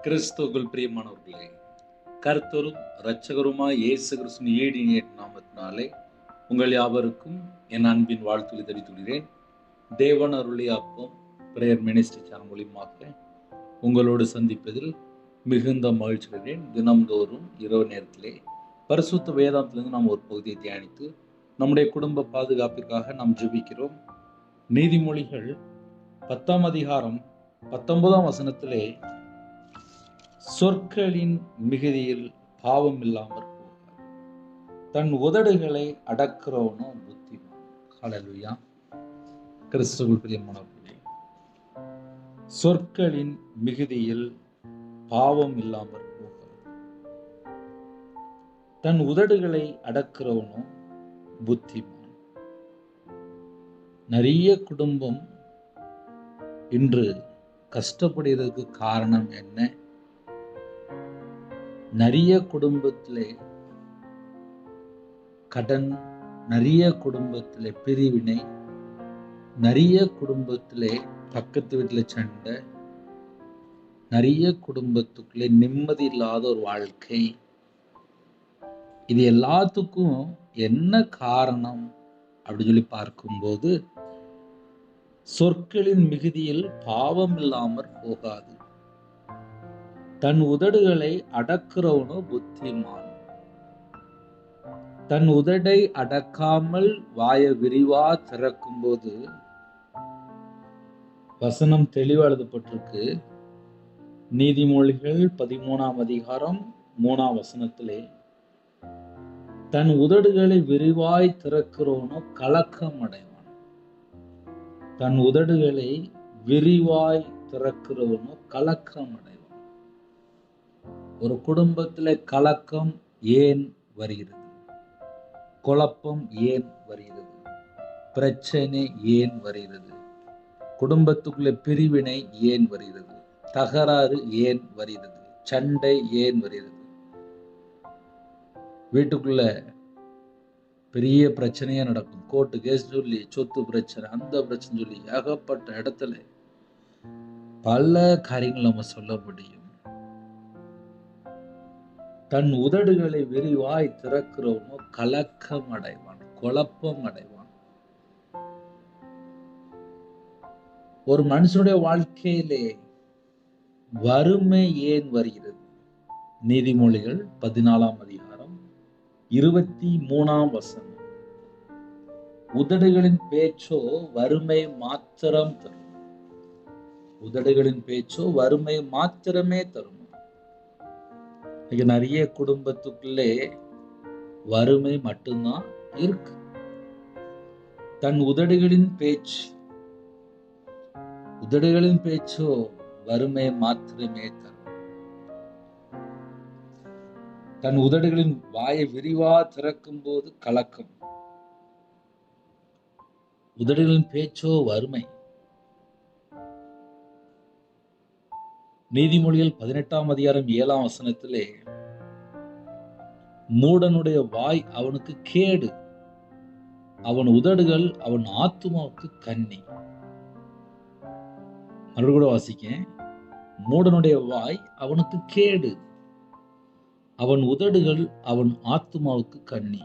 கிறிஸ்துவுக்குள் பிரியமானவர்களே, கர்த்தரும் இரட்சகருமாய் இயேசு கிறிஸ்துவின் ஈடிய நாமத்தினாலே உங்கள் யாவருக்கும் என் அன்பின் வாழ்த்துக்களை தெரிவித்துள்ளேன். தேவன் அருளிய அப்பம் பிரேயர் மினிஸ்ட்ரி சேனல் மூலியமாக உங்களோடு சந்திப்பதில் மிகுந்த மகிழ்ச்சி அடைகிறேன். தினம்தோறும் இரவு நேரத்திலே பரிசுத்த வேதாந்திலிருந்து நாம் ஒரு பகுதியை தியானித்து நம்முடைய குடும்ப பாதுகாப்பிற்காக நாம் ஜெபிக்கிறோம். நீதிமொழிகள் 10ஆம் அதிகாரம் 19ஆம் வசனத்திலே, சொற்களின் மிகுதியில் பாவம் இல்லாமற் போகாது, தன் உதடுகளை அடக்கிறவனோ புத்திமான். ஹல்லேலூயா. கிறிஸ்துவுக்குள் பிரியமானவர்களே, சொற்களின் மிகுதியில் பாவம் இல்லாமற் போகாது, தன் உதடுகளை அடக்கிறவனோ புத்திமான். நிறைய குடும்பம் இன்று கஷ்டப்படுவதற்கு காரணம் என்ன? நிறைய குடும்பத்திலே கடன், நிறைய குடும்பத்திலே பிரிவினை, நிறைய குடும்பத்திலே பக்கத்து வீட்டில் சண்டை, நிறைய குடும்பத்துக்குள்ளே நிம்மதி இல்லாத ஒரு வாழ்க்கை. இது எல்லாத்துக்கும் என்ன காரணம் அப்படின்னு சொல்லி பார்க்கும்போது, சொற்களின் மிகுதியில் பாவம் இல்லாமற் போகாது, தன் உதடுகளை அடக்கிறவனோ புத்திமான். தன் உதடை அடக்காமல் வாய விரிவா திறக்கும் போது, வசனம் தெளிவா எழுதப்பட்டிருக்கு. நீதிமொழிகள் 13ஆம் அதிகாரம் 3ஆம் வசனத்திலே, தன் உதடுகளை விரிவாய் திறக்கிறவனோ கலக்கம் அடைவான். தன் உதடுகளை விரிவாய் திறக்கிறவனோ கலக்கம் அடைவான். ஒரு குடும்பத்தில் கலக்கம் ஏன் வருகிறது? குழப்பம் ஏன் வருகிறது? பிரச்சனை ஏன் வருகிறது? குடும்பத்துக்குள்ள பிரிவினை ஏன் வருகிறது? தகராறு ஏன் வருகிறது? சண்டை ஏன் வருகிறது? வீட்டுக்குள்ள பெரிய பிரச்சனையே நடக்கும். கோர்ட்டு கேஸ் சொல்லி, சொத்து பிரச்சனை, அந்த பிரச்சனை சொல்லி, ஏகப்பட்ட இடத்துல பல காரியங்கள் நம்ம சொல்ல முடியும். தன் உதடுகளை விரிவாய் திறக்கிறவனோ கலக்கம் அடைவான், குழப்பம் அடைவான். ஒரு மனுஷனுடைய வாழ்க்கையிலே வறுமை ஏன் வருகிறது? நீதிமொழிகள் 14ஆம் அதிகாரம் 23ஆம் வசனம், உதடுகளின் பேச்சோ வறுமை மாத்திரம் தரும். உதடுகளின் பேச்சோ வறுமை மாத்திரமே தரும். நிறைய குடும்பத்துக்குள்ளே வறுமை மட்டும்தான் இருக்கு. தன் உதடுகளின் பேச்சோ வறுமை மாத்திரமே தரும். தன் உதடுகளின் வாயை விரிவா திறக்கும் போது கலக்கம். உதடுகளின் பேச்சோ வறுமை. நீதிமொழிகள் 18ஆம் அதிகாரம் 7ஆம் வசனத்திலே, மூடனுடைய வாய் அவனுக்கு கேடு, அவன் உதடுகள் அவன் ஆத்துமாவுக்கு கண்ணி. மறுபடியும் வாசிக்கேன். மூடனுடைய வாய் அவனுக்கு கேடு, அவன் உதடுகள் அவன் ஆத்துமாவுக்கு கண்ணி.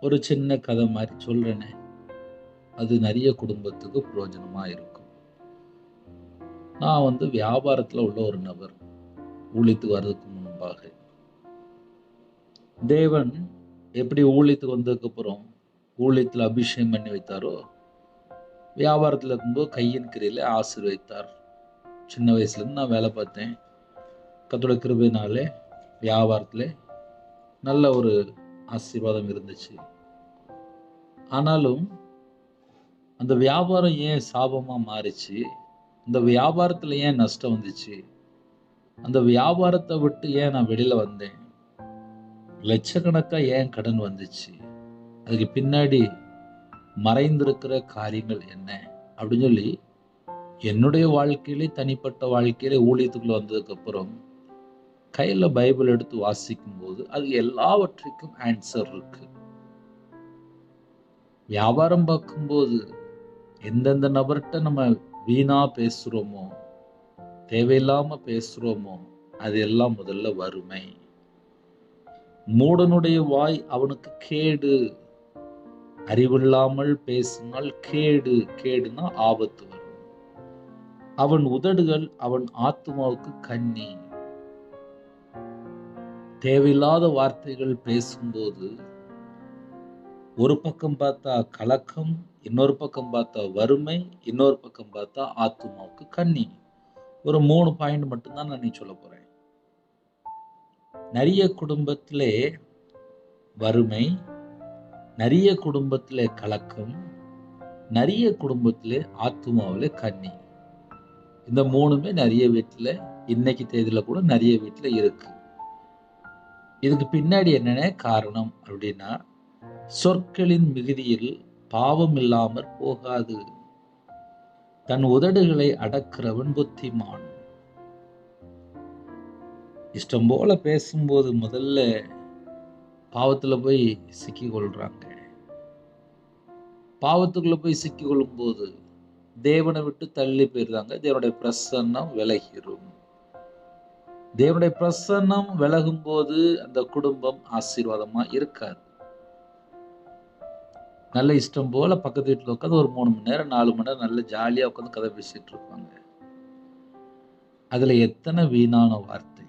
ஒரு சின்ன கதை மாதிரி சொல்றேனே, அது நிறைய குடும்பத்துக்கு பிரயோஜனமா இருக்கும். நான் வியாபாரத்துல உள்ள ஒரு நபர். ஊழியத்துக்கு வர்றதுக்கு முன்பாக தேவன் எப்படி ஊழியத்துக்கு வந்ததுக்கு அப்புறம் ஊழியத்துல அபிஷேகம் பண்ணி வைத்தாரோ, வியாபாரத்துல இருக்கும்போது கையின் கிரையில ஆசீர்வதித்தார். சின்ன வயசுல இருந்து நான் வேலை பார்த்தேன். கர்த்தருடைய கிருபையினாலே வியாபாரத்துல நல்ல ஒரு ஆசீர்வாதம் இருந்துச்சு. ஆனாலும் அந்த வியாபாரம் ஏன் சாபமா மாறிச்சு? இந்த வியாபாரத்துல ஏன் நஷ்டம் வந்துச்சு? அந்த வியாபாரத்தை விட்டு ஏன் நான் வெளியில வந்தேன்? லட்சக்கணக்கா ஏன் கடன் வந்துச்சு? அதுக்கு பின்னாடி மறைந்திருக்கிற காரியங்கள் என்ன அப்படின்னு சொல்லி என்னுடைய வாழ்க்கையிலே, தனிப்பட்ட வாழ்க்கையிலே ஊழியத்துக்குள்ள வந்ததுக்கு அப்புறம் கையில பைபிள் எடுத்து வாசிக்கும் போது அது எல்லாவற்றுக்கும் ஆன்சர் இருக்கு. வியாபாரம் பார்க்கும்போது எந்தெந்த நபர்கிட்ட நம்ம வீணா பேசுறோமோ, தேவையில்லாம பேசுறோமோ அது எல்லாம் முதல்ல வறுமை. மூடனுடைய வாய் அவனுக்கு கேடு. அறிவில்லாமல் பேசினால் கேடு. கேடுனா ஆபத்து வரும். அவன் உதடுகள் அவன் ஆத்துமாவுக்கு கண்ணி. தேவையில்லாத வார்த்தைகள் பேசும்போது ஒரு பக்கம் பார்த்தா கலக்கம், இன்னொரு பக்கம் பார்த்தா வறுமை, இன்னொரு பக்கம் பார்த்தா ஆத்துமாவுக்கு கண்ணி. ஒரு 3 பாயிண்ட் மட்டும்தான் நான் சொல்ல போறேன். நிறைய குடும்பத்திலே வறுமை, நிறைய குடும்பத்திலே கலக்கம், நிறைய குடும்பத்திலே ஆத்துமாவிலே கண்ணி. இந்த 3மே நிறைய வீட்டில் இன்னைக்கு தேதியில கூட நிறைய வீட்டில் இருக்கு. இதுக்கு பின்னாடி என்னென்ன காரணம் அப்படின்னா, சொற்களின் மிகுதியில் பாவம் இல்லாமற் போகாது. தன் உதடுகளை அடக்கிறவன் புத்திமான். இஷ்டம் போல பேசும்போது முதல்ல பாவத்துல போய் சிக்கி கொள்றாங்க. பாவத்துக்குள்ள போய் சிக்கி கொள்ளும் போது தேவனை விட்டு தள்ளி போயிடுறாங்க. தேவனுடைய பிரசன்னம் விலகிரும். தேவனுடைய பிரசன்னம் விலகும் போது அந்த குடும்பம் ஆசீர்வாதமா இருக்காது. நல்ல இஷ்டம் போல பக்கத்து வீட்டில் உட்காந்து ஒரு 3 மணி நேரம் 4 மணி நேரம் நல்ல ஜாலியா உட்காந்து கதை பேசிட்டு இருப்பாங்க. அதுல எத்தனை வீணான வார்த்தை.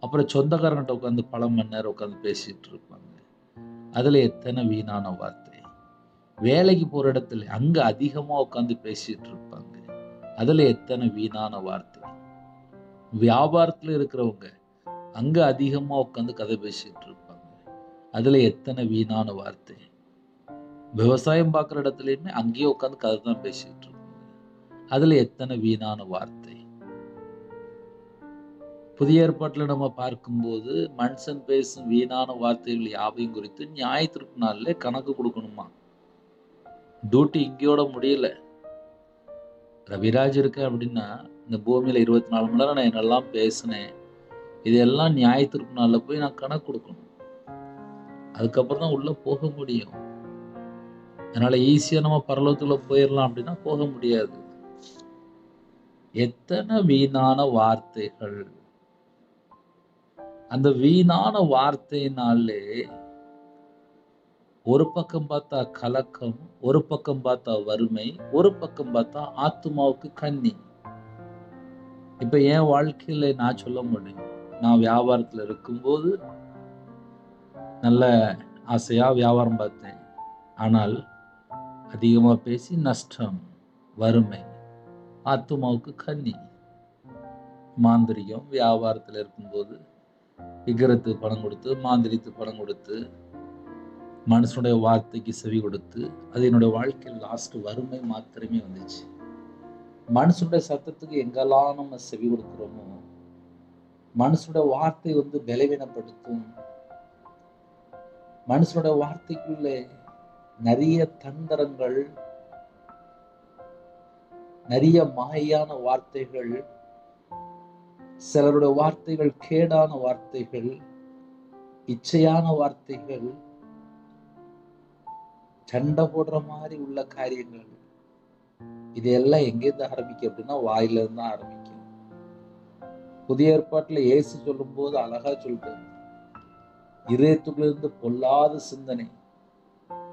அப்புறம் சொந்தக்காரங்கிட்ட உட்காந்து பல மணி நேரம் உட்காந்து பேசிட்டு இருப்பாங்க. அதுல எத்தனை வீணான வார்த்தை. வேலைக்கு போற இடத்துல அங்க அதிகமா உட்காந்து பேசிட்டு இருப்பாங்க. அதுல எத்தனை வீணான வார்த்தை. வியாபாரத்துல இருக்கிறவங்க அங்க அதிகமா உட்காந்து கதை பேசிட்டு இருப்பாங்க. அதுல எத்தனை வீணான வார்த்தை. விவசாயம் பார்க்குற இடத்துலையுமே அங்கேயே உட்காந்து கதை தான் பேசிட்டு இருப்பாங்க. அதுல எத்தனை வீணான வார்த்தை. புதிய ஏற்பாட்டில் நம்ம பார்க்கும்போது மனுஷன் பேசும் வீணான வார்த்தைகள் யாவையும் குறித்து நியாயத்திற்கு நாள்ல கணக்கு கொடுக்கணுமா. டியூட்டி இங்கேயோட முடியல. ரவிராஜ் இருக்க அப்படின்னா இந்த பூமியில 24 மணி நேரம் நான் என்னெல்லாம் பேசினேன், இதெல்லாம் நியாயத்திற்கு நாள்ல போய் நான் கணக்கு கொடுக்கணும். அதுக்கப்புறம் தான் உள்ள போக முடியும். அதனால ஈஸியா நம்ம பரலோகத்துக்குள்ள போயிடலாம் அப்படின்னா போக முடியாது. எத்தனை வீணான வார்த்தைகள். அந்த வீணான வார்த்தையினாலே ஒரு பக்கம் பார்த்தா கலக்கம், ஒரு பக்கம் பார்த்தா வறுமை, ஒரு பக்கம் பார்த்தா ஆத்துமாவுக்கு கண்ணி. இப்ப என் வாழ்க்கையில நான் சொல்ல முடியும். நான் வியாபாரத்துல இருக்கும்போது நல்ல ஆசையா வியாபாரம் பார்த்தேன். ஆனால் அதிகமா பேசி நஷ்டம், வறுமை, ஆத்துமாவுக்கு கண்ணி. மாந்திரிகம் வியாபாரத்துல இருக்கும்போது விக்கிரத்துக்கு பணம் கொடுத்து, மாந்திரித்துக்கு பணம் கொடுத்து, மனுஷனுடைய வார்த்தைக்கு செவி கொடுத்து, அது என்னுடைய வாழ்க்கையில் லாஸ்ட் வறுமை மாத்திரமே வந்துச்சு. மனுஷனுடைய சத்தத்துக்கு எங்கெல்லாம் நம்ம செவி கொடுக்கிறோமோ, மனுஷனுடைய வார்த்தை பலவீனப்படுத்தும். மனுஷனுடைய வார்த்தைக்குள்ளே நிறைய தந்திரங்கள், நிறைய மாயான வார்த்தைகள், சிலருடைய வார்த்தைகள் கேடான வார்த்தைகள், இச்சையான வார்த்தைகள், சண்டை போடுற மாதிரி உள்ள காரியங்கள். இதெல்லாம் எங்கேருந்து ஆரம்பிக்கும் அப்படின்னா வாயில இருந்து தான் ஆரம்பிக்கும். புதிய ஏற்பாட்டுல இயேசு சொல்லும் போது அழகா சொல்றாரு, இதயத்துக்குள்ள இருந்து பொல்லாத சிந்தனை,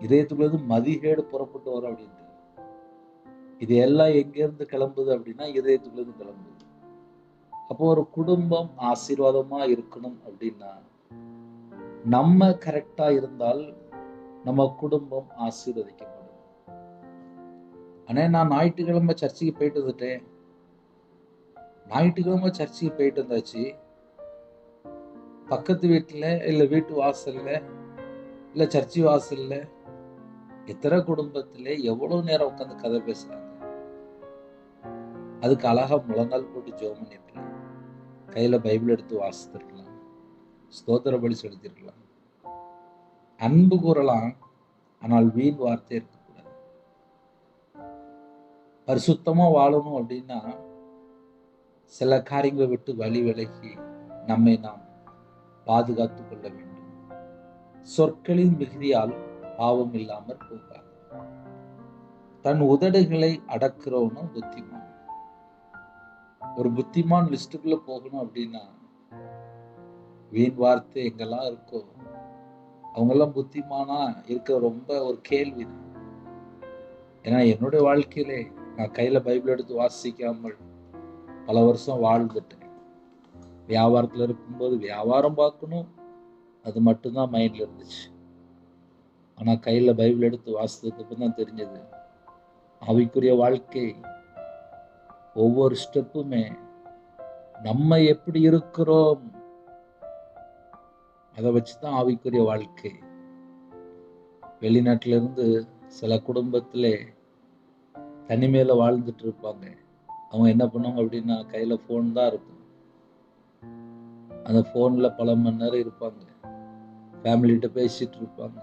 இதயத்துக்குள்ள இருந்து மதிகேடு புறப்பட்டு வரும் அப்படின்ட்டு. இது எல்லாம் எங்க இருந்து கிளம்புது அப்படின்னா இதயத்துக்குள்ள இருந்து கிளம்புது. அப்போ ஒரு குடும்பம் ஆசீர்வாதமா இருக்கணும் அப்படின்னா நம்ம கரெக்டா இருந்தால் நம்ம குடும்பம் ஆசீர்வதிக்கப்படும். ஆனா நான் ஞாயிற்றுக்கிழமை சர்ச்சுக்கு போயிட்டு வந்துட்டேன். ஞாயிற்றுக்கிழமை சர்ச்சுக்கு போயிட்டு வந்தாச்சு. பக்கத்து வீட்டுல இல்ல வீட்டு வாசல்ல இல்ல சர்ச்சு வாசல்ல எத்தனை குடும்பத்துல எவ்வளவு நேரம் உட்காந்து கதை பேசுறாங்க. அதுக்கு அழகா முழங்கால் போட்டு ஜெபம் பண்ணிருக்கலாம், கையில பைபிள் எடுத்து வாசித்திருக்கலாம், ஸ்தோத்திர பலி செலுத்திருக்கலாம், அன்பு கூறலாம். ஆனால் வீண் வார்த்தை இருக்கக்கூடாது. பரிசுத்தமா வாழணும் அப்படின்னா சில காரியங்களை விட்டு வழி விலகி நம்மை நாம் பாதுகாத்துக் கொள்ள வேண்டும். சொற்களின் மிகுதியால் பாவம் இல்லாமற் போகாது. தன் உதடுகளை அடக்கிறவனும் புத்திமான். ஒரு புத்திமான் லிஸ்டுக்குள்ள போகணும் அப்படின்னா வீண் வார்த்தை எங்கெல்லாம் இருக்கோ அவங்கெல்லாம் புத்திமானா இருக்க ரொம்ப ஒரு கேள்விதான். ஏன்னா என்னுடைய வாழ்க்கையிலே நான் கையில பைபிள் எடுத்து வாசிக்காமல் பல வருஷம் வாழ்ந்துட்டேன். வியாபாரத்துல இருக்கும்போது வியாபாரம் பார்க்கணும், அது மட்டும்தான் மைண்ட்ல இருந்துச்சு. ஆனா கையில பைபிள் எடுத்து வாசித்ததுக்கு அப்புறம் தான் தெரிஞ்சது, ஆவிக்குரிய வாழ்க்கை ஒவ்வொரு ஸ்டெப்புமே நம்ம எப்படி இருக்கிறோம் அதை வச்சுதான் ஆவிக்குரிய வாழ்க்கை. வெளிநாட்டுல இருந்து சில குடும்பத்திலே தனிமையில வாழ்ந்துட்டு இருப்பாங்க. அவங்க என்ன பண்ணுவாங்க அப்படின்னா கையில போன் தான் இருக்கும். அந்த போன்ல பல மணி நேரம் இருப்பாங்க. ஃபேமிலிகிட்ட பேசிட்டு இருப்பாங்க.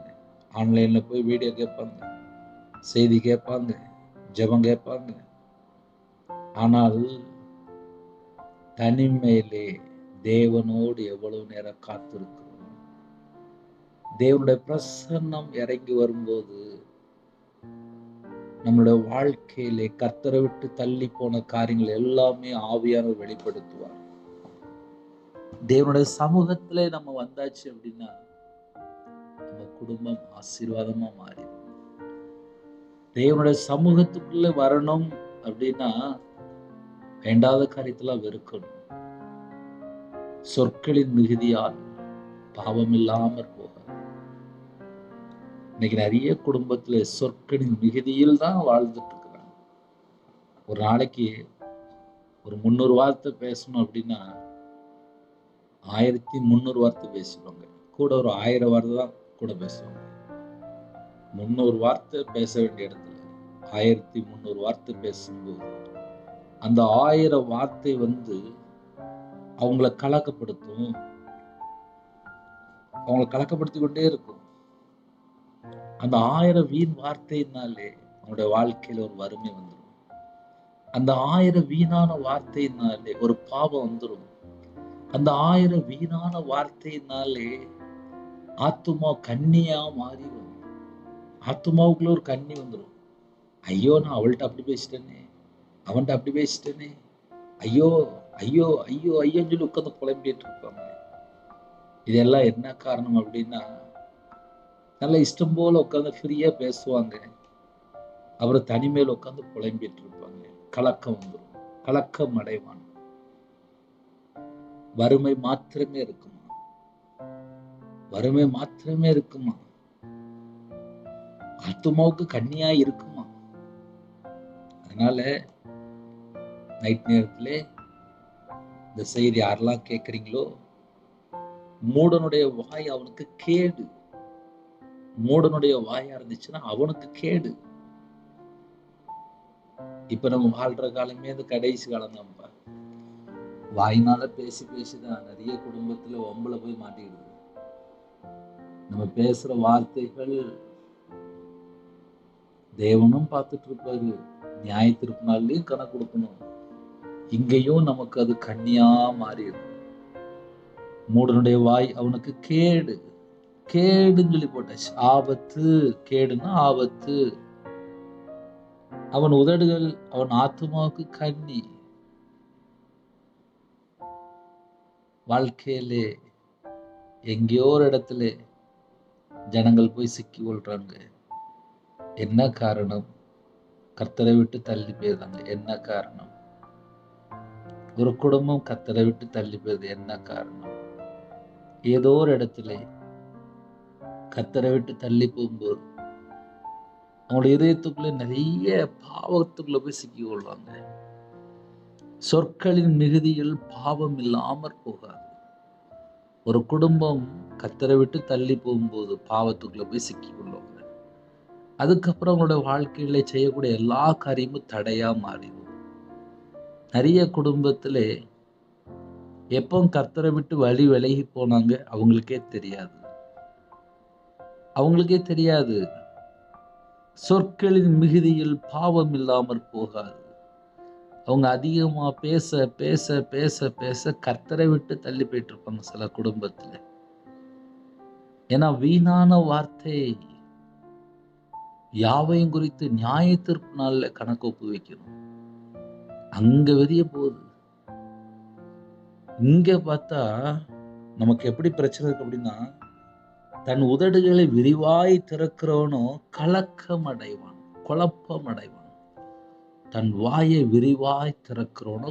ஆன்லைன்ல போய் வீடியோ கேட்பாங்க, செய்தி கேட்பாங்க, ஜெபம் கேட்பாங்க. ஆனால் தனிமையிலே தேவனோடு எவ்வளவு நேரம் காத்திருக்கிறோம். தேவனுடைய பிரசன்னம் இறங்கி வரும்போது நம்மளுடைய வாழ்க்கையிலே கர்த்தரை விட்டு தள்ளி போன காரியங்கள் எல்லாமே ஆவியானவர் வெளிப்படுத்துவார். தேவனுடைய சமூகத்திலே நம்ம வந்தாச்சு அப்படின்னா நம்ம குடும்பம் ஆசீர்வாதமா மாறிடும். தேவனுடைய சமூகத்துக்குள்ள வரணும் அப்படின்னா வேண்டாத காரியத்தெல்லாம் வெறுக்கணும். சொற்களின் மிகுதியால் பாவம் இல்லாமற் போக. இன்னைக்கு நிறைய குடும்பத்துல சொற்களின் மிகுதியில் தான் வாழ்ந்துட்டு இருக்கிறாங்க. ஒரு நாளைக்கு ஒரு 300 வார்த்தை பேசணும் அப்படின்னா 1300 வார்த்தை பேசுவாங்க. கூட ஒரு 1000 வார்த்தை தான் கூட பேசுவாங்க. 300 வார்த்தை பேச வேண்டிய இடத்துல 1300 வார்த்தை பேசும்போது அந்த 1000 வார்த்தை அவங்கள கலக்கப்படுத்தும். அவங்கள கலக்கப்படுத்திக் கொண்டே இருக்கும். அந்த 1000 வீண் வார்த்தையினாலே அவங்களுடைய வாழ்க்கையில ஒரு வறுமை வந்துடும். அந்த 1000 வீணான வார்த்தையினாலே ஒரு பாவம் வந்துடும். அந்த 1000 வீணான வார்த்தையினாலே ஆத்துமா கண்ணியா மாறிடும். ஆத்துமாவுக்குள்ள ஒரு கண்ணி வந்துடும். ஐயோ, நான் அவள்கிட்ட அப்படி பேசிட்டேனே, அவன்கிட்ட அப்படி பேசிட்டேனே, ஐயோ ஐயோ ஐயோ ஐயோன்னு சொல்லி உட்காந்து புலம்பிட்டு இருப்பாங்க. இதெல்லாம் என்ன காரணம் அப்படின்னா நல்ல இஷ்டம் போல உட்காந்து ஃப்ரீயா பேசுவாங்க. அப்புறம் தனிமையில உட்காந்து புலம்பிட்டு இருப்பாங்க. கலக்கம் வந்துடும். கலக்கம் அடைவான். வறுமை மாத்திரமே இருக்குமா? வறுமை மாத்திரமே இருக்குமா? ஆத்துமாவுக்கு கண்ணியா இருக்குமா? அதனால நைட் நேரத்திலே இந்த செய்தி யாரெல்லாம் கேட்கறீங்களோ, மூடனுடைய வாய் அவனுக்கு கேடு. மூடனுடைய வாயா இருந்துச்சுன்னா அவனுக்கு கேடு. இப்ப நம்ம வாழ்ற காலமே இந்த கடைசி காலம் தான்ப்பா. வாயினால பேசி பேசிதான் நிறைய குடும்பத்துல ஒம்பளை போய் மாட்டிக்கிடுது. நம்ம பேசுற வார்த்தைகள் தேவனும் பார்த்துட்டு இருப்பாரு. நியாய தீர்ப்புனாலையும் கணக்கு கொடுக்கணும். இங்கேயும் நமக்கு அது கண்ணியா மாறிடும். மூடனுடைய வாய் அவனுக்கு கேடு. கேடுன்னு சொல்லி போட்டாச்சு. ஆபத்து. கேடுன்னா ஆபத்து. அவன் உதடுகள் அவன் ஆத்துமாவுக்கு கண்ணி. வாழ்க்கையிலே எங்கேயோ ஒரு இடத்துல ஜனங்கள் போய் சிக்கி கொள்றாங்க. என்ன காரணம்? கர்த்தரை விட்டு தள்ளி போயிருந்தாங்க. என்ன காரணம்? ஒரு குடும்பம் கர்த்தரை விட்டு தள்ளி போயிருது. என்ன காரணம்? ஏதோ ஒரு இடத்துல கர்த்தரை விட்டு தள்ளி போகும்போது அவங்களுடைய இதயத்துக்குள்ள நிறைய பாவத்துக்குள்ள போய் சிக்கி கொள்வாங்க. சொற்களின் மிகுதியில் பாவம் இல்லாமற் போகாது. ஒரு குடும்பம் கர்த்தரை விட்டு தள்ளி போகும்போது பாவத்துக்குள்ள போய் சிக்கி கொள்வாங்க. அதுக்கப்புறம் அவங்களோட வாழ்க்கையில செய்யக்கூடிய எல்லா காரியமும் தடையா மாறிடும். நிறைய குடும்பத்திலே எப்போ கர்த்தரை விட்டு வழி விலகி போனாங்க அவங்களுக்கே தெரியாது. அவங்களுக்கே தெரியாது. சொற்களின் மிகுதியில் பாவம் இல்லாமற் போகாது. அவங்க அதிகமா பேச பேச பேச பேச கர்த்தரை விட்டு தள்ளி போயிட்டு இருப்பாங்க சில குடும்பத்துல. ஏன்னா வீணான வார்த்தை யாவையும் குறித்து நியாய தீர்ப்பு நாள்ல கணக்கு ஒப்பு வைக்கணும். அங்க வெளிய போகுது. இங்க பார்த்தா நமக்கு எப்படி பிரச்சனை இருக்கு அப்படின்னா, தன் உதடுகளை விரிவாய் திறக்கிறவனோ கலக்கம் அடைவான், குழப்பம் அடைவான். தன் வாயை விரிவாய் திறக்கிறவனோ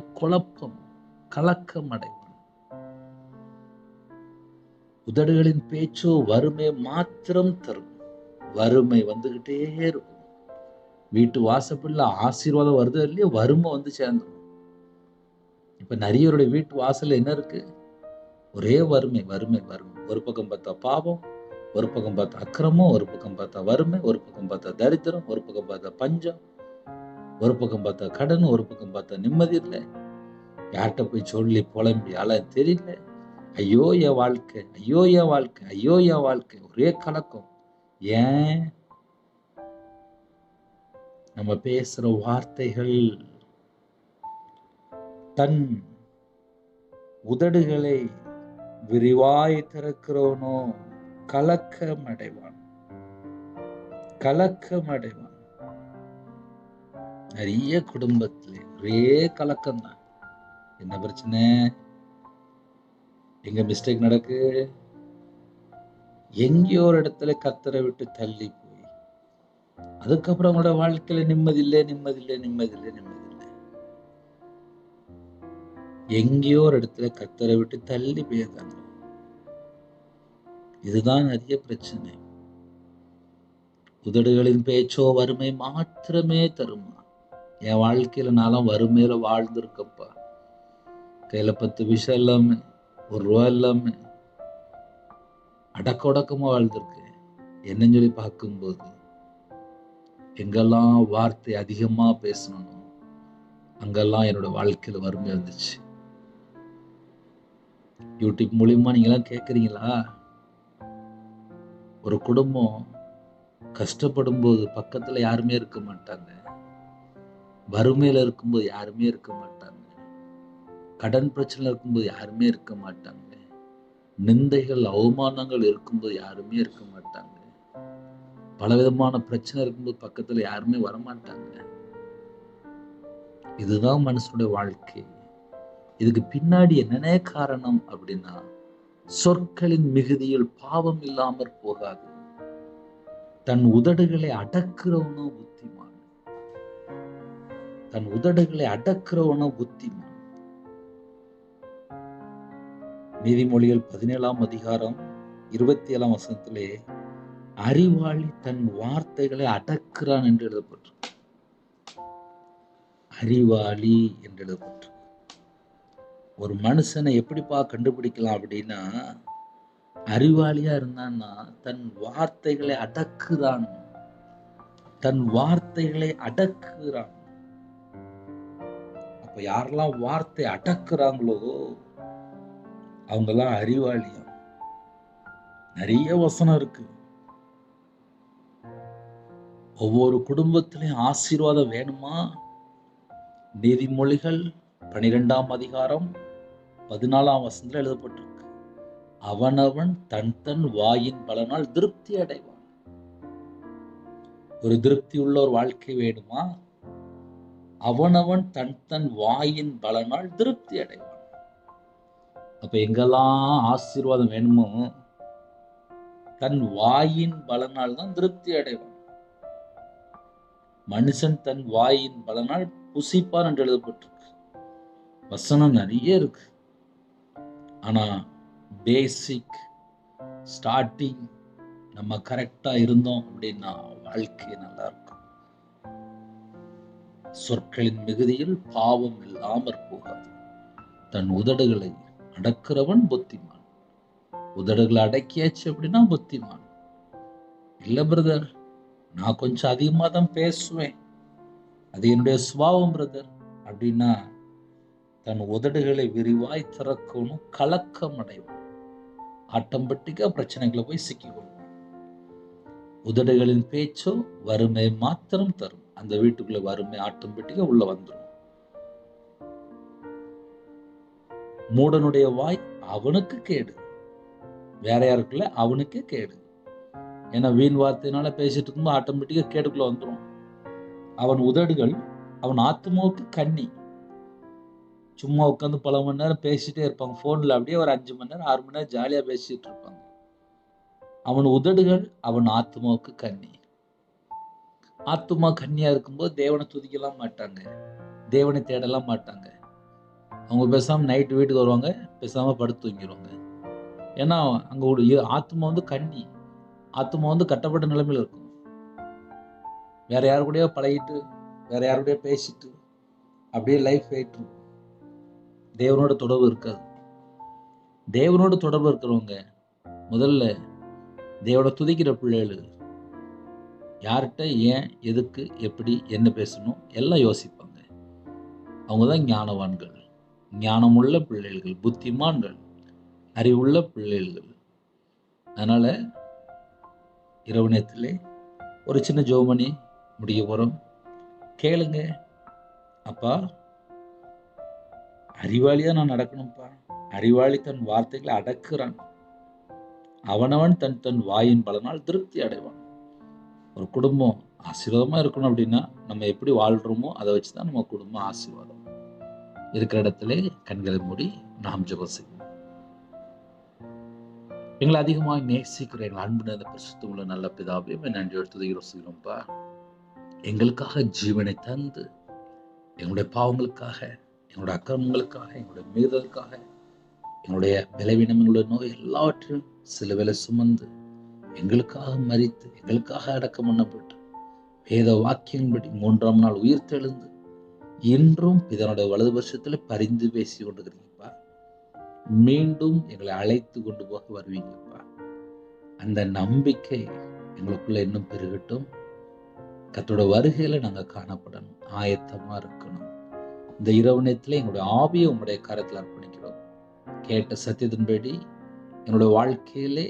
கலக்கம் அடைவான். உதடுகளின் பேச்சோ வறுமை மாத்திரம் தரும். வறுமை வந்துகிட்டே இருக்கும். வீட்டு வாசப்படில ஆசீர்வாதம் வருது இல்லையோ, வறுமை வந்து சேர்ந்துடும். இப்ப நிறையருடைய வீட்டு வாசல்ல என்ன இருக்கு? ஒரே வறுமை. ஒரு பக்கம் பார்த்தா பாவம், ஒரு பக்கம் பார்த்தா அக்கிரமம், ஒரு பக்கம் பார்த்தா வறுமை, ஒரு பக்கம் பார்த்தா தரித்திரம், ஒரு பக்கம் பார்த்தா பஞ்சம், ஒரு பக்கம் பார்த்தா கடன், ஒரு பக்கம் பார்த்தா நிம்மதி இல்லை. யார்கிட்ட போய் சொல்லி புலம்பி அழ தெரியல. ஐயோ என் வாழ்க்கை, ஐயோ என் வாழ்க்கை, ஐயோ என் வாழ்க்கை, ஒரே கலக்கம். ஏன்? நம்ம பேசுற வார்த்தைகள். தன் உதடுகளை விரிவாய் திறக்கிறவனோ கலக்கம் அடைவான். நிறைய குடும்பத்துல ஒரே கலக்கம் தான். என்ன பிரச்சனை? எங்க மிஸ்டேக் நடக்கு? எங்கேயோ ஒரு இடத்துல கர்த்தரை விட்டு தள்ளி போய் அதுக்கப்புறம் அவங்களோட வாழ்க்கையில நிம்மதி இல்லை. எங்கேயோ ஒரு இடத்துல கர்த்தரை விட்டு தள்ளி போயிருக்காங்க. இதுதான் நிறைய பிரச்சனை. உதடுகளின் பேச்சோ வறுமை மாத்திரமே தருமா? என் வாழ்க்கையில நான்லாம் வறுமையில வாழ்ந்திருக்கப்பா. கையில 10 விஷயம் இல்லாம, 1 ரூபா இல்லாம அடக்கமா வாழ்ந்திருக்கேன். என்னன்னு சொல்லி பார்க்கும்போது எங்கெல்லாம் வார்த்தை அதிகமா பேசணும் அங்கெல்லாம் என்னோட வாழ்க்கையில வறுமை வந்துச்சு. யூடியூப் மூலியமா நீங்க எல்லாம் கேட்குறீங்களா? ஒரு குடும்பம் கஷ்டப்படும் போது பக்கத்துல யாருமே இருக்க மாட்டாங்க. வறுமையில இருக்கும்போது யாருமே இருக்க மாட்டாங்க. கடன் பிரச்சனை இருக்கும்போது யாருமே இருக்க மாட்டாங்க. நிந்தைகள் அவமானங்கள் இருக்கும்போது யாருமே இருக்க மாட்டாங்க. பலவிதமான பிரச்சனை இருக்கும்போது பக்கத்துல யாருமே வரமாட்டாங்க. இதுதான் மனுஷனுடைய வாழ்க்கை. இதுக்கு பின்னாடி என்னென்ன காரணம் அப்படின்னா, சொற்களின் மிகுதியில் பாவம் இல்லாமற் போகாது. தன் உதடுகளை அடக்குறவனோ புத்திமான். நீதிமொழிகள் 17ஆம் அதிகாரம் 27ஆம் வசனத்திலே அறிவாளி தன் வார்த்தைகளை அடக்குறான் என்று எழுதப்பட்டிருக்கு. அறிவாளி என்று எழுதப்பட்டிருக்கு. ஒரு மனுஷனை எப்படிப்பா கண்டுபிடிக்கலாம் அப்படின்னா, அறிவாளியா இருந்தான்னா தன் வார்த்தைகளை அடக்குறான். அப்ப யாரெல்லாம் வார்த்தை அடக்குறாங்களோ அவங்கெல்லாம் அறிவாளியா. நிறைய வசனம் இருக்கு. ஒவ்வொரு குடும்பத்திலையும் ஆசீர்வாதம் வேணுமா? நீதிமொழிகள் 12ஆம் அதிகாரம் 14ஆம் வசனத்தில் எழுதப்பட்டிருக்கு. அவனவன் தன் வாயின் பலனால் திருப்தி அடைவான். ஒரு திருப்தி உள்ள ஒரு வாழ்க்கை வேணுமா? அவனவன் தன் வாயின் பலனால் திருப்தி அடைவான். அப்ப எங்கெல்லாம் ஆசீர்வாதம் வேணுமோ தன் வாயின் பலனால் தான் திருப்தி அடைவான். மனுஷன் தன் வாயின் பலனால் புசிப்பான் என்று எழுதப்பட்டிருக்கு. வசனம் நிறைய இருக்கு. ஆனா பேசிக் ஸ்டார்டிங் நம்ம கரெக்டா இருந்தோம் அப்படின்னா வாழ்க்கை நல்லா இருக்கும். சொற்களின் மிகுதியில் பாவம் இல்லாமற் போகாது. தன் உதடுகளை அடக்கிறவன் புத்திமான். உதடுகளை அடக்கியாச்சு அப்படின்னா புத்திமான். இல்ல பிரதர், நான் கொஞ்சம் அதிகமா தான் பேசுவேன், அது என்னுடைய சுபாவம் பிரதர் அப்படின்னா தன் உதடுகளை விரிவாய் திறக்கணும் கலக்கம் அடைவான். ஆட்டோமேட்டிக்கா பிரச்சனைகளை போய் சிக்கிக்கொள்வான். உதடுகளின் பேச்சோ வறுமை மாத்திரம் தரும். அந்த வீட்டுக்குள்ள வறுமை ஆட்டோமேட்டிக்கா உள்ள வந்துடும். மூடனுடைய வாய் அவனுக்கு கேடு, வேற யாருக்குள்ள அவனுக்கு கேடு. ஏன்னா வீண் வார்த்தையினால பேசிட்டு இருக்கும்போது ஆட்டோமேட்டிக்கா கேடுக்குள்ள வந்துடும். அவன் உதடுகள் அவன் ஆத்மாவுக்கு கண்ணி. சும்மா உட்காந்து பல மணி நேரம் பேசிட்டே இருப்பாங்க. ஃபோனில் அப்படியே ஒரு 5 மணி நேரம் 6 மணி நேரம் ஜாலியாக பேசிட்டு இருப்பாங்க. அவன் உதடுகள் அவன் ஆத்மாவுக்கு கண்ணி. ஆத்துமா கண்ணியா இருக்கும்போது தேவனை துதிக்கலாம் மாட்டாங்க, தேவனை தேடலாம் மாட்டாங்க. அவங்க பேசாமல் நைட்டு வீட்டுக்கு வருவாங்க, பேசாமல் படுத்து தூங்கிடுவாங்க. ஏன்னா அங்கே ஒரு ஆத்மா வந்து கண்ணி, ஆத்மா வந்து கட்டப்பட்ட நிலைமையில் இருக்கும். வேற யாரு கூடயோ பழகிட்டு, வேற யாரு கூடயோ பேசிட்டு அப்படியே லைஃப் போயிட்டு இருக்கும். தேவனோட தொடர்பு இருக்காது. தேவனோட தொடர்பு இருக்கிறவங்க முதல்ல தேவனை துதிக்கிற பிள்ளைகள் யார்கிட்ட ஏன், எதுக்கு, எப்படி, என்ன பேசணும் எல்லாம் யோசிப்பாங்க. அவங்க தான் ஞானவான்கள், ஞானமுள்ள பிள்ளைகள், புத்திமான்கள், அறிவுள்ள பிள்ளைகள். அதனால இரவு நேரத்திலே ஒரு சின்ன ஜெபமணி முடிய போகிறோம். கேளுங்க, அப்பா அறிவாளியா நான் நடக்கணும்ப்பா. அறிவாளி தன் வார்த்தைகளை அடக்குறான். அவனவன் தன் தன் வாயின் பலனால் திருப்தி அடைவான். ஒரு குடும்பம் ஆசீர்வாதமா இருக்கணும் அப்படின்னா நம்ம எப்படி வாழ்றோமோ அதை வச்சுதான் நம்ம குடும்பம் ஆசீர்வாதம். இருக்கிற இடத்துல கண்களை மூடி நாம் ஜெபம் செய்வோம். எங்களை அதிகமாக நேசிக்கிற எங்கள் அன்பு நிறைந்த பரிசுத்தமுள்ள நல்ல பிதாவே, நன்றியோடு துதிக்கிறோம்ப்பா. எங்களுக்காக ஜீவனை தந்து எங்களுடைய பாவங்களுக்காக, எங்களுடைய அக்கிரமங்களுக்காக, எங்களுடைய மீறலுக்காக, எங்களுடைய பலவீனம், எங்களுடைய நோய் எல்லாவற்றையும் சிலுவையில சுமந்து எங்களுக்காக மரித்து எங்களுக்காக அடக்கம் பண்ணப்பட்டு வேத வாக்கியன்படி 3ஆம் நாள் உயிர் தெழுந்து இன்றும் இதனுடைய வலது வருஷத்துல பரிந்து பேசி கொண்டிருக்கிறீங்கப்பா. மீண்டும் எங்களை அழைத்து கொண்டு போக வருவீங்கப்பா. அந்த நம்பிக்கை எங்களுக்குள்ள இன்னும் பெருகட்டும். கர்த்தரோட வருகையில நாங்க காணப்படணும், ஆயத்தமா இருக்கணும். இந்த இரவு நேரத்துல எங்களுடைய ஆவியை உங்களுடைய கரத்தில் அர்ப்பணிக்கிறோம். கேட்ட சத்தியத்தின்படி என்னுடைய வாழ்க்கையிலே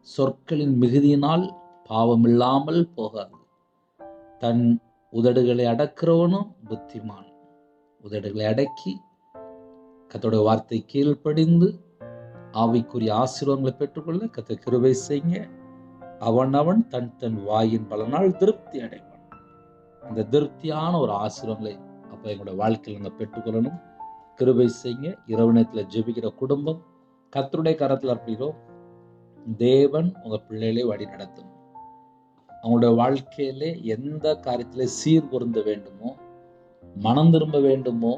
சொற்களின் மிகுதியினால் பாவம் இல்லாமல் போகாது. தன் உதடுகளை அடக்கிறவனும் புத்திமான். உதடுகளை அடக்கி கர்த்தருடைய வார்த்தை கீழ்ப்படிந்து ஆவிக்குரிய ஆசீர்வாதங்களை பெற்றுக்கொள்ள கர்த்தர் கிருபை செய்யுங்க. அவன் தன் தன் வாயின் பலனால் திருப்தி அடைவான். அந்த திருப்தியான ஒரு ஆசீர்வாதங்களை அப்ப எங்களுடைய வாழ்க்கையில் நாங்கள் பெற்றுக்கொள்ளணும். கிருபை செய்யுங்க. இரவு நேரத்தில் ஜெபிக்கிற குடும்பம் கர்த்தருடைய கரத்தில் அர்ப்பணிக்கிறோம். தேவன் உங்க பிள்ளைகளை வழி நடத்தணும். அவங்களுடைய வாழ்க்கையிலே எந்த காரியத்திலே சீர் பொருந்த வேண்டுமோ, மனம் திரும்ப வேண்டுமோ,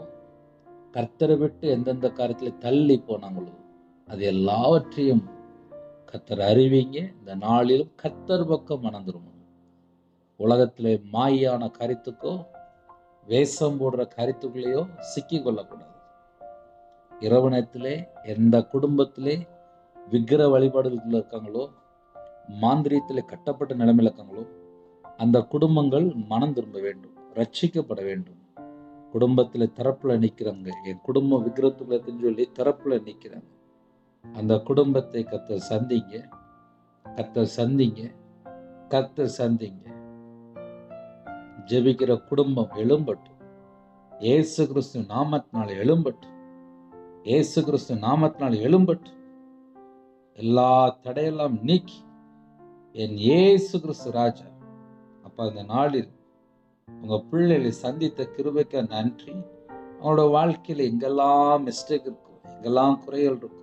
கர்த்தரை விட்டு எந்தெந்த காரியத்திலே தள்ளி போனாங்களோ அது எல்லாவற்றையும் கர்த்தர் அறிவிங்க. இந்த நாளிலும் கர்த்தர் பக்கம் மனம் திரும்பணும். உலகத்திலே மாயான கருத்துக்கோ வேஷம் போடுற கருத்துக்களையோ சிக்கி கொள்ளக்கூடாது. இரவு நேரத்திலே எந்த குடும்பத்திலே விக்கிர வழிபாடுகள் இருக்காங்களோ, மாந்திரியத்திலே கட்டப்பட்ட நிலைமையில் இருக்காங்களோ அந்த குடும்பங்கள் மனம் திரும்ப வேண்டும், ரட்சிக்கப்பட வேண்டும். குடும்பத்தில் தரப்புல நிற்கிறாங்க, என் குடும்பம் விக்கிரத்துக்குள்ளன்னு சொல்லி தரப்புல நிற்கிறாங்க. அந்த குடும்பத்தை கர்த்தர் சந்திங்க, கர்த்தர் சந்திங்க, கர்த்தர் சந்திங்க. ஜெபிக்கிற குடும்பம் எழும்பட்டும். இயேசு கிறிஸ்து நாமத்தினால எழும்பட்டும். இயேசு கிறிஸ்து நாமத்தினால எழும்பட்டும். எல்லா தடையெல்லாம் நீக்கி என் இயேசு கிறிஸ்து ராஜா அப்ப அந்த நாளில் உங்க பிள்ளைகளை சந்தித்த கிருபைக்கு நன்றி. அவங்களோட வாழ்க்கையில எங்கெல்லாம் மிஸ்டேக் இருக்கும், எங்கெல்லாம் குறைகள் இருக்கும்,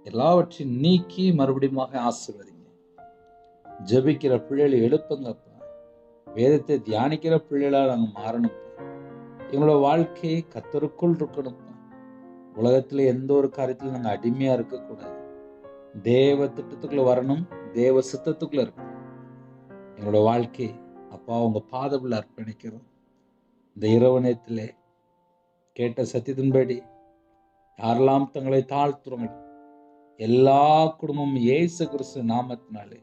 எல்லாவற்றையும் நீக்கி மறுபடியும் ஆசீர்வதிங்க. ஜெபிக்கிற பிள்ளைகளை எழுப்புங்கப்பா. வேதத்தை தியானிக்கிற பிள்ளைகளா நாங்க மாறணும்ப்பா. எங்களோட வாழ்க்கையை கர்த்தருக்குள் இருக்கணும்ப்பா. உலகத்துல எந்த ஒரு காரியத்திலும் நாங்க அடிமையா இருக்கக்கூடாது. தேவ திட்டத்துக்குள்ள வரணும், தேவ சித்தத்துக்குள்ள இருக்கணும். எங்களோட வாழ்க்கை அப்பா உங்க பாதத்தில் அர்ப்பணிக்கிறோம். இந்த இரவு நேரத்திலே கேட்ட சத்தியத்தின்படி யாரெல்லாம் தங்களை தாழ்த்துறோம் எல்லா குடும்பமும் இயேசு கிறிஸ்து நாமத்தினாலே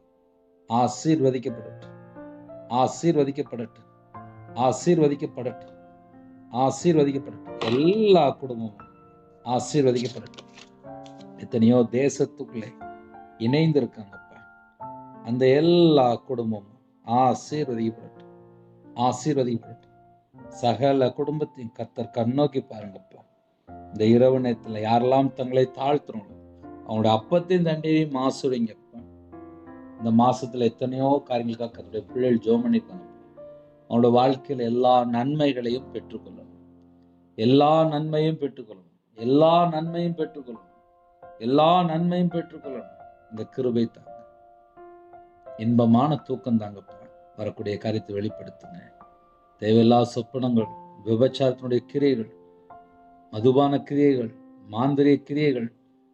ஆசீர்வதிக்கப்படட்டும், ஆசீர்வதிக்கப்படட்டும், ஆசீர்வதிக்கப்படட்டும், ஆசீர்வதிக்கப்படட்டும். எல்லா குடும்பமும் ஆசீர்வதிக்கப்படட்டும். எத்தனையோ தேசத்துக்குள்ளே இணைந்து இருக்காங்கப்பா. அந்த எல்லா குடும்பமும் ஆசீர்வதிக்கப்படட்டும், ஆசீர்வதிக்கப்படட்டும். சகல குடும்பத்தையும் கர்த்தர் கண்ணோக்கி பாருங்கப்பா. இந்த இரவு நேரத்தில் யாரெல்லாம் தங்களை தாழ்த்துறோம் அவங்களுடைய அப்பத்தையும் தண்டையும் ஆசீர்வதிங்கப்பா. இந்த மாசத்துல எத்தனையோ காரியங்களுக்காக கர்த்தருடைய பிள்ளைகள் ஜெபம் பண்ணிருக்காங்க. அவங்களோட வாழ்க்கையில் எல்லா நன்மைகளையும் பெற்றுக்கொள்ளணும். எல்லா நன்மையும் பெற்றுக்கொள்ளணும், எல்லா நன்மையும் பெற்றுக்கொள்ளணும், எல்லா நன்மையும் பெற்றுக்கொள்ளணும். இந்த கிருபை தாங்க, இன்பமான தூக்கம் தாங்கப்பா. வரக்கூடிய காரியத்தை வெளிப்படுத்துங்க. தேவையில்லா சொப்பனங்கள், விபச்சாரத்தினுடைய கிரியைகள், மதுபான கிரியைகள், மாந்திரிய கிரியைகள்,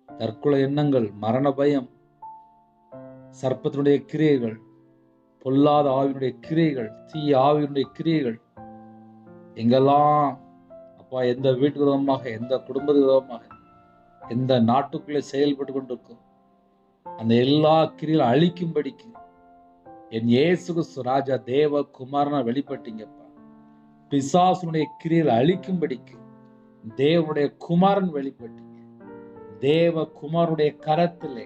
தற்கொலை எண்ணங்கள், மரண பயம், சர்ப்பத்தினுடைய கிரியைகள், பொல்லாத ஆவியினுடைய கிரியைகள், தீய ஆவியினுடைய கிரியைகள், எங்கெல்லாம் அப்பா எந்த வீட்டு விரோதமாக, எந்த குடும்ப விரோதமாக, எந்த நாட்டுக்குள்ளே செயல்பட்டு கொண்டிருக்கும் அந்த எல்லா கிரியைகளும் அழிக்கும்படிக்கு என் இயேசு கிறிஸ்து ராஜா தேவ குமாரனா வெளிப்பட்டீங்கப்பா. பிசாசுனுடைய கிரியைகளை அழிக்கும்படிக்கு தேவனுடைய குமாரன் வெளிப்பட்டீங்க. தேவ குமாரனுடைய கரத்திலே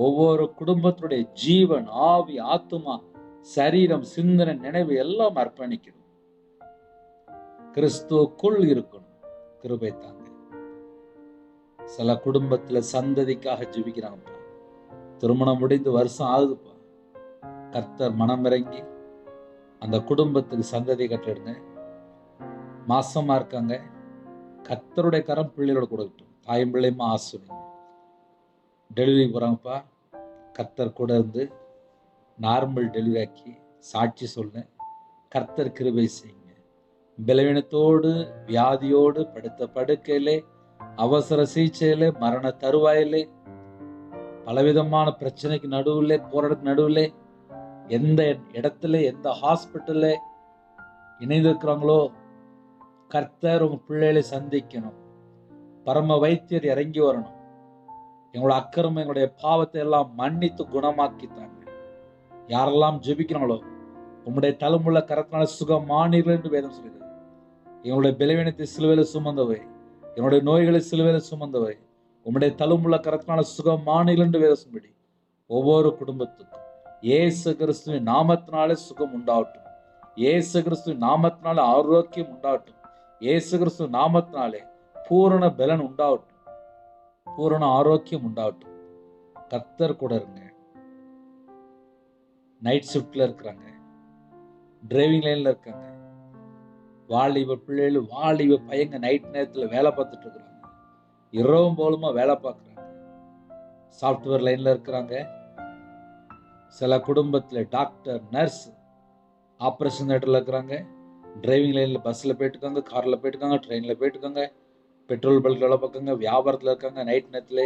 ஒவ்வொரு குடும்பத்தினுடைய ஜீவன், ஆவி, ஆத்துமா, சரீரம், சிந்தனை, நினைவு எல்லாம் அர்ப்பணிக்கணும். கிறிஸ்துவுக்குள் இருக்கணும். கிருபை தாங்க. சில குடும்பத்துல சந்ததிக்காக ஜெபிக்கிறாங்கப்பா. திருமணம் முடிந்து வருஷம் ஆகுதுப்பா. கர்த்தர் மனம் இறங்கி அந்த குடும்பத்துக்கு சந்ததி கட்டிடுங்க. மாசமா இருக்காங்க, கர்த்தருடைய கரம் பிள்ளைகளோட கொடுக்கட்டும். தாயும் பிள்ளையுமா ஆசிரியங்க. டெலிவரி போறாங்கப்பா, கர்த்தர் கூட இருந்து நார்மல் டெலிவரி ஆக்கி சாட்சி சொல்ல கர்த்தர் கிருபை செய்யுங்க. பலவீனத்தோடு வியாதியோடு படுத்த படுக்கையிலே, அவசர சிகிச்சையிலே, மரண தருவாயிலே, பலவிதமான பிரச்சனைக்கு நடுவில், போராட்டத்துக்கு நடுவில், எந்த இடத்துல எந்த ஹாஸ்பிட்டல்ல இணைந்திருக்கிறாங்களோ கர்த்தர் உங்க பிள்ளைகளை சந்திக்கணும். பரம வைத்தியர் இறங்கி வரணும். எங்களோட அக்கிரமம், எங்களுடைய பாவத்தை எல்லாம் மன்னித்து குணமாக்கித்தாங்க. யாரெல்லாம் ஜெபிக்கிறாங்களோ உங்களுடைய தலைமுள்ள கரத்தினால சுகமானீர்கள் என்று வேதம் சொல்கிறது. எங்களுடைய பலவீனத்தை சிலுவையில சுமந்தவை, என்னுடைய நோய்களை சிலுவையில சுமந்தவை, உம்முடைய தலைமுள்ள கரத்தினால சுகமானீர்கள் என்று வேதம் சொல்லும்படி ஒவ்வொரு குடும்பத்துக்கும் இயேசு கிறிஸ்துவின் நாமத்தினாலே சுகம் உண்டாகட்டும். இயேசு கிறிஸ்துவின் நாமத்தினாலே ஆரோக்கியம் உண்டாகட்டும். இயேசு கிறிஸ்து நாமத்தினாலே பூரண பலன் உண்டாகட்டும், பூரண ஆரோக்கியம் உண்டாகட்டும். கர்த்தர் கூட இருங்க. நைட் ஷிப்ட்ல இருக்கிறாங்க, டிரைவிங் லைன்ல இருக்காங்க, வாலிப பிள்ளைகள், வாலிப பையங்க நைட் நேரத்துல வேலை பார்த்துட்டு இருக்கிறாங்க, இரவும் போலுமா வேலை பார்க்குறாங்க, சாஃப்ட்வேர் லைன்ல இருக்கிறாங்க. சில குடும்பத்துல டாக்டர், நர்ஸ், ஆப்ரேஷன் தியேட்டர்ல இருக்கிறாங்க, டிரைவிங் லைன்ல பஸ்ல போயிட்டு இருக்காங்க, கார்ல போயிட்டு இருக்காங்க, ட்ரெயின்ல போயிட்டு இருக்காங்க, பெட்ரோல் பல்க் வேலை பார்க்காங்க, வியாபாரத்துல இருக்காங்க, நைட் நேரத்துல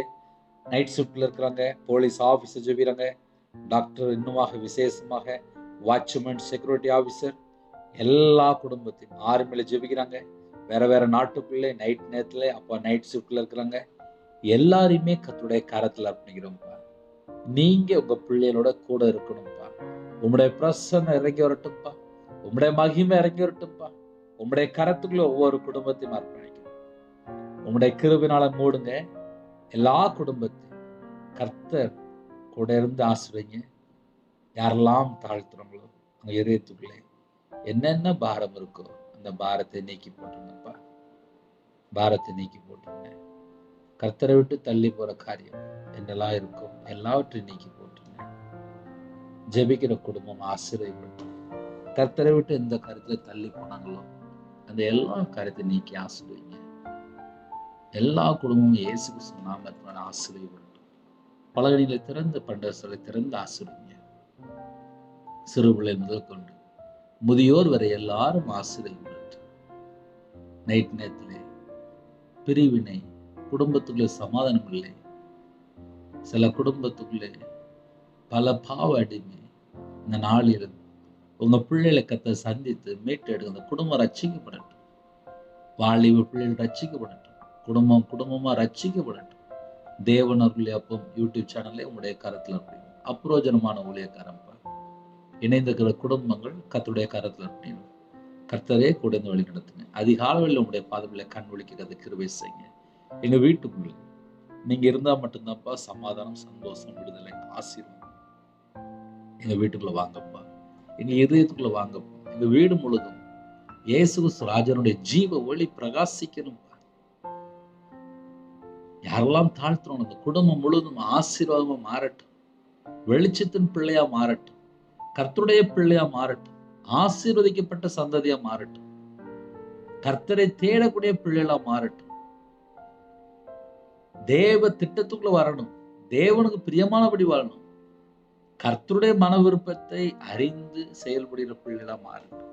நைட் ஷிப்ட்ல இருக்கிறாங்க, போலீஸ் ஆஃபீஸர் ஜெபிக்கிறாங்க, டாக்டர், இன்னுமாக விசேஷமாக வாட்ச்மேன், செக்யூரிட்டி ஆஃபீஸர், எல்லா குடும்பத்தையும் ஆர்மியில ஜெபிக்கிறாங்க. வேற வேற நாட்டுக்குள்ளே நைட் நேரத்துல அப்பா நைட் ஷிப்ட்ல இருக்கிறாங்க. எல்லாரையுமே கர்த்தருடைய கரத்துல அர்ப்பணிக்கிறோம்ப்பா. நீங்க உங்க பிள்ளைகளோட கூட இருக்கணும்ப்பா. உம்முடைய பிரசன்னம் இறங்கி வரட்டும்ப்பா. உம்முடைய மகிமை இறங்கி வரட்டும்ப்பா. உம்முடைய கரத்துக்குள்ள ஒவ்வொரு குடும்பத்தையும் அர்ப்பணிக்கணும். உம்முடைய கிருபையினால மூடுங்க எல்லா குடும்பத்தையும். கர்த்தர் கூட இருந்து ஆசிரியங்க. யாரெல்லாம் தாழ்த்துறாங்களோ அவங்க இதயத்துக்குள்ளே என்னென்ன பாரம் இருக்கோ அந்த பாரத்தை நீக்கி போட்டுருங்கப்பா. பாரத்தை நீக்கி போட்டுருங்க. கர்த்தரை விட்டு தள்ளி போற காரியம் என்னெல்லாம் இருக்கும் எல்லாவற்றையும் நீக்கி போட்டுருங்க. ஜெபிக்கிற குடும்பம் ஆசீர்வதிப்பட்டு, கர்த்தரை விட்டு எந்த காரியத்துல தள்ளி போனாங்களோ அந்த எல்லா காரியத்தை நீக்கி ஆசீர்வதிங்க. எல்லா குடும்பமும் இயேசு கிறிஸ்து நாமத்தினால ஆசீர்வதிப்பட்டு, பலகணிகளை திறந்து பண்டகங்களை திறந்து ஆசீர்வதிங்க. சிறு பிள்ளை முதல் கொண்டு முதியோர் வரை எல்லாரும் ஆசீர்வதிப்பட்டு, நைட் நேரத்திலே பிரிவினை, குடும்பத்துக்குள்ளே சமாதானம் இல்லை, சில குடும்பத்துக்குள்ளே பல பாவ அடிமை, இந்த நாளில் உங்க பிள்ளைகளை கத்த சந்தித்து மீட்டெடுங்க. அந்த குடும்பம் ரட்சிக்கப்படட்டும். வாலிப பிள்ளைகள் ரட்சிக்கப்படட்டும். குடும்பமா ரட்சிக்கப்படட்டும். தேவன் அருளி அப்பம் யூடியூப் சேனல்ல உங்களுடைய கரத்துல இருக்கணும். அப்ரோஜனமான ஊழியக்காரம்பா. இணைந்திருக்கிற குடும்பங்கள் கர்த்தருடைய கரத்துல இருக்கணும். கர்த்தரே கூட இருந்து வழி நடத்துங்க. அதிகாலையில் உங்களுடைய பாதங்களை கண் விழிக்கிறது கிருபை செய்யுங்க. எங்க வீட்டுக்குள்ள நீங்க இருந்தா மட்டும்தான்ப்பா சமாதானம், சந்தோஷம், விடுதலை, ஆசீர்வாதம். எங்க வீட்டுக்குள்ள வாங்கப்பா. எங்க இதயத்துக்குள்ள வாங்கப்பா. எங்க வீடு முழுதும் இயேசு கிறிஸ்து ராஜனுடைய ஜீவ ஒளி பிரகாசிக்கணும்ப்பா. யாரெல்லாம் தாழ்த்துறோம் அந்த குடும்பம் முழுதும் ஆசீர்வாதமா மாறட்டும். வெளிச்சத்தின் பிள்ளையா மாறட்டும். கர்த்தருடைய பிள்ளையா மாறட்டும். ஆசீர்வதிக்கப்பட்ட சந்ததியா மாறட்டும். கர்த்தரை தேடக்கூடிய பிள்ளைகளா மாறட்டும். தேவ திட்டத்துக்குள்ள வரணும். தேவனுக்கு பிரியமானபடி வாழணும். கர்த்தருடைய மன விருப்பத்தை அறிந்து செயல்படுகிற பிள்ளைகளா மாறட்டும்.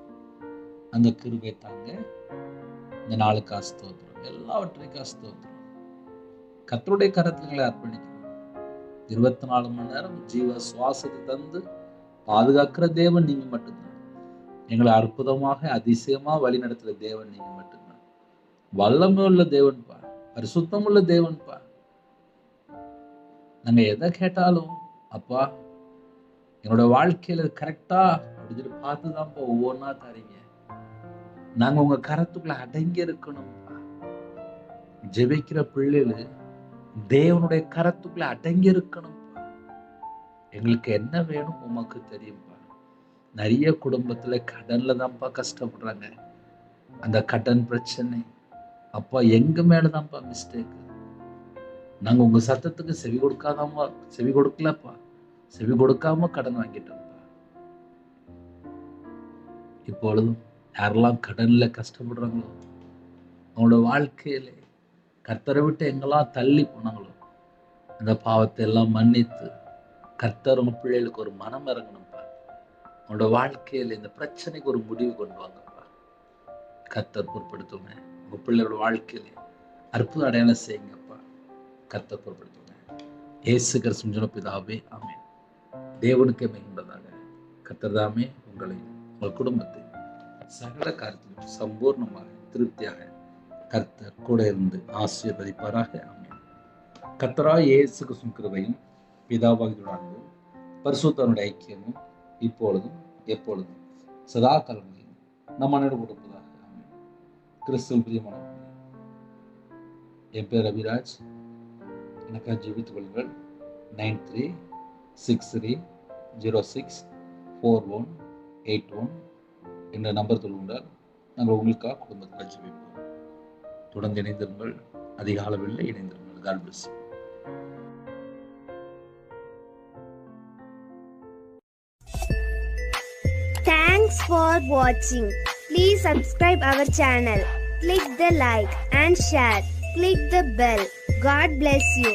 அந்த கிருபை தாங்க. இந்த நாளுக்கு ஸ்தோத்திரம், எல்லாவற்றையும் ஸ்தோத்திரம். கர்த்தருடைய கரத்துகளை அர்ப்பணிக்கணும். 24 மணி நேரம் ஜீவ சுவாசத்தை தந்து பாதுகாக்கிற தேவன் நீங்க மட்டும்தான். எங்களை அற்புதமாக அதிசயமா வழி நடத்துற தேவன் நீங்க மட்டும்தான். வல்லமை உள்ள தேவன்பா, பரிசுத்தம் உள்ள தேவன்பா. நாங்க எதை கேட்டாலும் அப்பா என்னோட வாழ்க்கையில கரெக்டா அப்படின்னு பார்த்துதான்ப்பா ஒவ்வொன்னா தரீங்க. நாங்க உங்க கரத்துக்குள்ள அடங்கி இருக்கணும்ப்பா. ஜெபிக்கிற பிள்ளைகள் தேவனுடைய கரத்துக்குள்ள அடங்கி இருக்கணும்ப்பா. எங்களுக்கு என்ன வேணும் உமக்கு தெரியும்பா. நிறைய குடும்பத்துல கடன்ல தான்ப்பா கஷ்டப்படுறாங்க. அந்த கடன் பிரச்சனை அப்பா எங்க மேலதான்ப்பா மிஸ்டேக். நாங்க உங்க சத்தத்துக்கு செவி கொடுக்கலப்பா. செவி கொடுக்காம கடன் வாங்கிட்டோம்ப்பா. இப்பொழுதும் யாரெல்லாம் கடன்ல கஷ்டப்படுறாங்களோ அவங்களோட வாழ்க்கையில கர்த்தரை விட்டு எங்கெல்லாம் தள்ளி போனாங்களோ அந்த பாவத்தை எல்லாம் மன்னித்து கர்த்தர் உங்க பிள்ளைகளுக்கு ஒரு மனம் இறங்கணும்ப்பா. அவங்களோட வாழ்க்கையில இந்த பிரச்சனைக்கு ஒரு முடிவு கொண்டு வாங்கப்பா. கர்த்தர் பொறுப்படுத்துங்க. உங்க பிள்ளையோட வாழ்க்கையில அற்புத அடையாளம் செய்யுங்கப்பா. கர்த்தர் பொறுப்படுத்துங்க. இயேசு கிறிஸ்து பிதாவே ஆமென். தேவனுக்கே மேம்பட்டதாக கர்த்தர் தாமே உங்களை உங்கள் குடும்பத்தை சகல காரியத்திலும் சம்பூர்ணமாக திருப்தியாக கர்த்தர் கூட இருந்து ஆசீர்வதிப்பாராக. ஆமென். கர்த்தராகிய இயேசு கிறிஸ்துவின் கிருபையும் பிதாவாகிய அன்பும் பரிசுத்தனுடைய ஐக்கியமும் இப்பொழுதும் எப்பொழுதும் சதா காலங்களிலும் நம் அனைவரும் கொடுப்பதாக. ஆமென். கிறிஸ்துவின் பிரியமானவர்களே, என் பேர் அபிராஜ். எனக்காக ஜெபித்துக் கொள்ளுங்கள். 9363064181 என்ற நம்பர் சொல்லுங்கள். நாங்கள் உங்களுக்காக குடும்பத்தில் ஜெபிப்போம். தொடர்ந்து இணைந்திருங்கள். அதிக அளவில் இணைந்திருங்கள். God bless you. Thanks for watching. Please subscribe our channel. Click the like and share. Click the bell. God bless you.